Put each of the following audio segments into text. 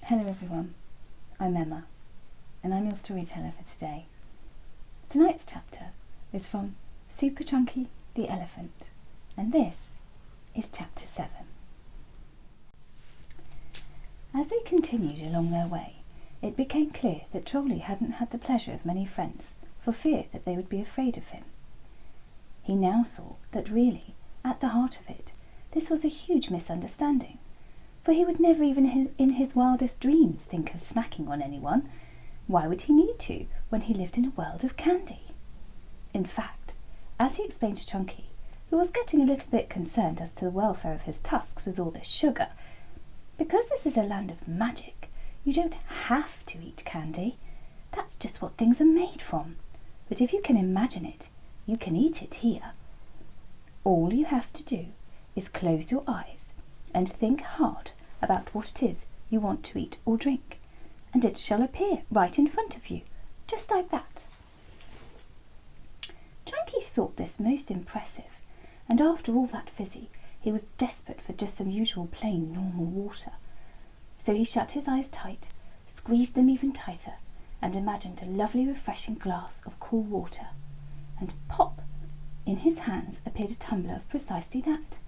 Hello everyone, I'm Emma, and I'm your storyteller for today. Tonight's chapter is from Trunky the Elephant, and this is chapter 7. As they continued along their way, it became clear that Trolley hadn't had the pleasure of many friends for fear that they would be afraid of him. He now saw that really, at the heart of it, this was a huge misunderstanding, for he would never even in his wildest dreams think of snacking on anyone. Why would he need to when he lived in a world of candy? In fact, as he explained to Trunky, who was getting a little bit concerned as to the welfare of his tusks with all this sugar, because this is a land of magic, you don't have to eat candy. That's just what things are made from. But if you can imagine it, you can eat it here. All you have to do is close your eyes and think hard about what it is you want to eat or drink, and it shall appear right in front of you, just like that. Trunky thought this most impressive, and after all that fizzy, he was desperate for just some usual plain normal water. So he shut his eyes tight, squeezed them even tighter, and imagined a lovely refreshing glass of cool water, and pop! In his hands appeared a tumbler of precisely that,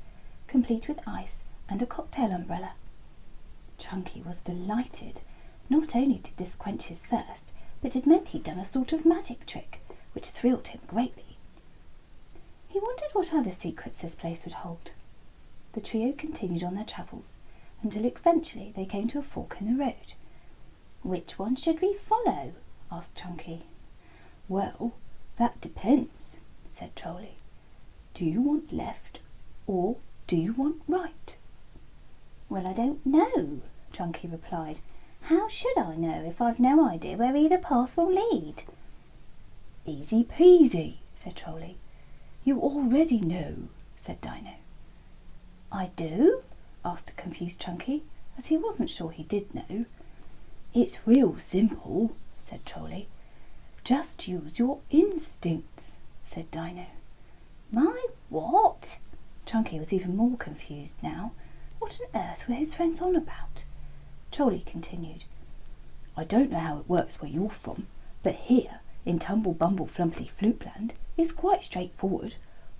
complete with ice and a cocktail umbrella. Trunky was delighted. Not only did this quench his thirst, but it meant he'd done a sort of magic trick, which thrilled him greatly. He wondered what other secrets this place would hold. The trio continued on their travels, until eventually they came to a fork in the road. "Which one should we follow?" asked Trunky. "Well, that depends," said Trolley. "Do you want left, or do you want right?" "Well, I don't know," Trunky replied. "How should I know if I've no idea where either path will lead?" "Easy peasy," said Trolley. "You already know," said Dino. "I do?" asked a confused Trunky, as he wasn't sure he did know. "It's real simple," said Trolley. "Just use your instincts," said Dino. "My what?" Trunky was even more confused now. What on earth were his friends on about? Trolley continued. "I don't know how it works where you're from, but here, in Tumble Bumble Flumpty Floopland, it's quite straightforward.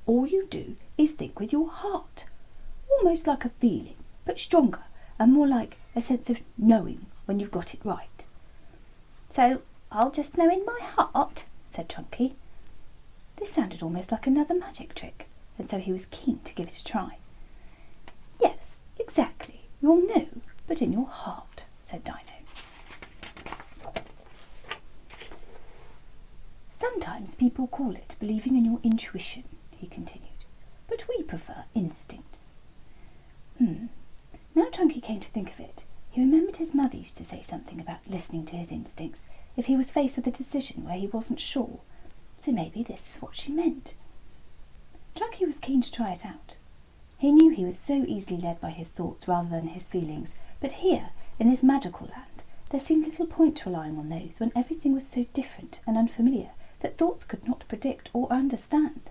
All you do is think with your heart. Almost like a feeling, but stronger and more like a sense of knowing when you've got it right." "So I'll just know in my heart?" said Trunky. This sounded almost like another magic trick, and so he was keen to give it a try. "Yes, exactly. You'll know, but in your heart," said Dino. "Sometimes people call it believing in your intuition," he continued, "but we prefer instincts." Now Trunky came to think of it, he remembered his mother used to say something about listening to his instincts if he was faced with a decision where he wasn't sure, so maybe this is what she meant. Trunky was keen to try it out. He knew he was so easily led by his thoughts rather than his feelings, but here, in this magical land, there seemed little point to relying on those when everything was so different and unfamiliar that thoughts could not predict or understand.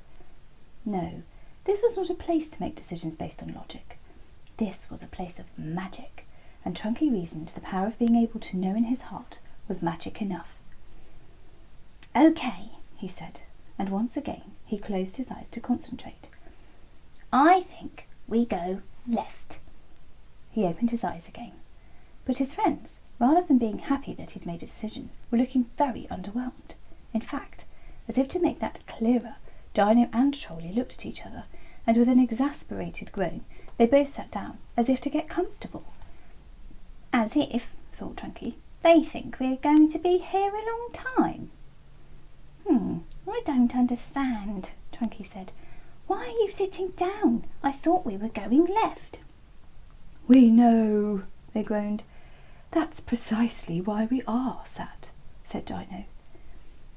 No, this was not a place to make decisions based on logic. This was a place of magic, and Trunky reasoned the power of being able to know in his heart was magic enough. "Okay," he said, and once again he closed his eyes to concentrate. "I think we go left." He opened his eyes again, but his friends, rather than being happy that he'd made a decision, were looking very underwhelmed. In fact, as if to make that clearer, Dino and Trolley looked at each other, and with an exasperated groan, they both sat down, as if to get comfortable. "As if," thought Trunky, "they think we're going to be here a long time." "I don't understand," Trunky said. "Why are you sitting down? I thought we were going left." "We know," they groaned. "That's precisely why we are sat," said Dino.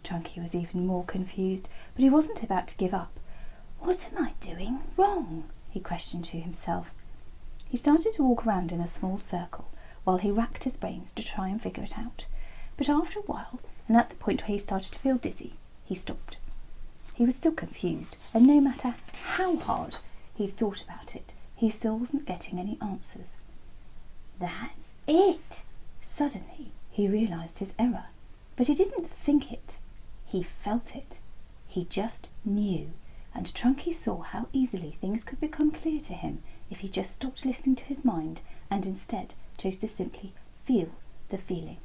Trunky was even more confused, but he wasn't about to give up. "What am I doing wrong?" he questioned to himself. He started to walk around in a small circle while he racked his brains to try and figure it out. But after a while, and at the point where he started to feel dizzy, he stopped. He was still confused, and no matter how hard he thought about it, he still wasn't getting any answers. "That's it," Suddenly he realised his error, but he didn't think it. He felt it. He just knew, and Trunky saw how easily things could become clear to him if he just stopped listening to his mind and instead chose to simply feel the feeling.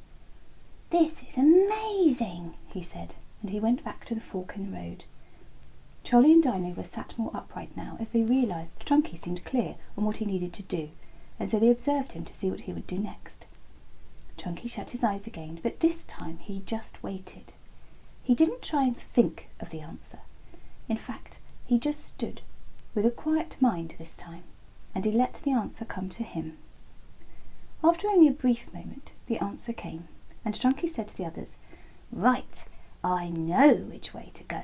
"This is amazing," he said, and he went back to the fork in the road. Charlie and Dino were sat more upright now as they realised Trunky seemed clear on what he needed to do, and so they observed him to see what he would do next. Trunky shut his eyes again, but this time he just waited. He didn't try and think of the answer. In fact, he just stood, with a quiet mind this time, and he let the answer come to him. After only a brief moment, the answer came, and Trunky said to the others, "Right, I know which way to go,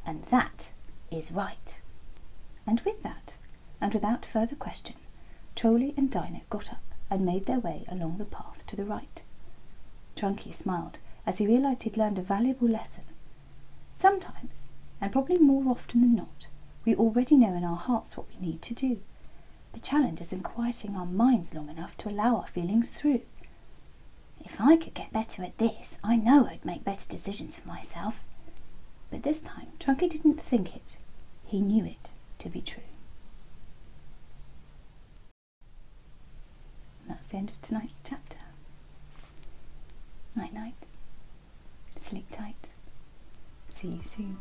and that is right." And with that, and without further question, Charlie and Dino got up and made their way along the path to the right. Trunky smiled as he realised he'd learned a valuable lesson. Sometimes, and probably more often than not, we already know in our hearts what we need to do. The challenge is in quieting our minds long enough to allow our feelings through. "If I could get better at this, I know I'd make better decisions for myself." But this time, Trunky didn't think it. He knew it to be true. And that's the end of tonight's chapter. Night night. Sleep tight. See you soon.